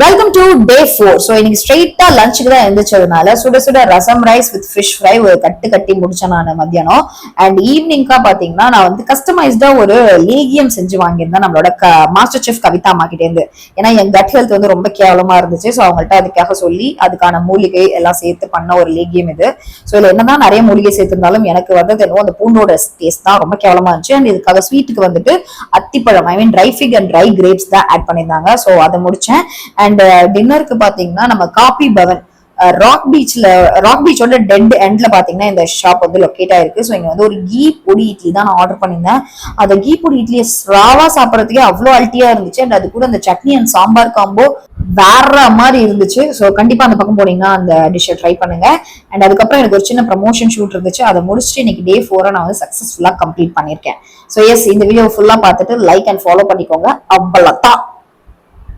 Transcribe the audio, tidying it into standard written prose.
Welcome to day 4. So இன்னைக்கு ஸ்ட்ரெயிட்டா லஞ்சுக்கு தான் எழுந்திரிச்சதுனால சுட சுட ரசம் ரைஸ் வித் ஃபிஷ் ஃப்ரை ஒரு கட்டி முடிச்சேன் நான் மத்தியானம். அண்ட் ஈவினிங்கா பாத்தீங்கன்னா நான் வந்து கஸ்டமைஸ்டா ஒரு லேகியம் செஞ்சு வாங்கியிருந்தேன் நம்மளோட மாஸ்டர் செஃப் கவிதா அம்மா கிட்டே இருந்து. ஏன்னா என் கட் ஹெல்த் வந்து ரொம்ப கேவலமா இருந்துச்சு. ஸோ அவங்கள்ட்ட அதுக்காக சொல்லி அதுக்கான மூலிகை எல்லாம் சேர்த்து பண்ண ஒரு லேகியம் இது. ஸோ இதுல என்னதான் நிறைய மூலிகை சேர்த்திருந்தாலும் எனக்கு வந்து என்னவோ அந்த பூண்டோட டேஸ்ட் தான் ரொம்ப கேவலமா இருந்துச்சு. அண்ட் இதுக்காக ஸ்வீட்டுக்கு வந்துட்டு அத்திப்பழம் try fig and try grapes தான் ஆட் பண்ணியிருந்தாங்க. ஸோ அதை முடிச்சேன். அண்ட் டின்னருக்கு பாத்தீங்கன்னா நம்ம காபி பவன் ராக் பீச்சோட டெட் எண்ட்ல பாத்தீங்கன்னா இந்த ஷாப் வந்து லொக்கேட் ஆயிருக்கு. ஸோ இங்க வந்து ஒரு கீ பொடி இட்லி தான் நான் ஆர்டர் பண்ணியிருந்தேன். அந்த கீ பொடி இட்லியை ராவா சாப்பிட்றதுக்கே அவ்வளோ அல்ட்டியா இருந்துச்சு. அண்ட் அது கூட அந்த சட்னி அண்ட் சாம்பார் காம்போ வேற மாதிரி இருந்துச்சு. ஸோ கண்டிப்பா அந்த பக்கம் போனீங்கன்னா அந்த டிஷ்ஷை ட்ரை பண்ணுங்க. அண்ட் அதுக்கப்புறம் எனக்கு ஒரு சின்ன ப்ரமோஷன் ஷூட் இருந்துச்சு. அதை முடிச்சுட்டு இன்னைக்கு டே 4 நான் வந்து சக்சஸ்ஃபுல்லா கம்ப்ளீட் பண்ணிருக்கேன். ஸோ எஸ், இந்த வீடியோ ஃபுல்லா பார்த்துட்டு லைக் அண்ட் ஃபாலோ பண்ணிக்கோங்க. அவ்வளவுதான்.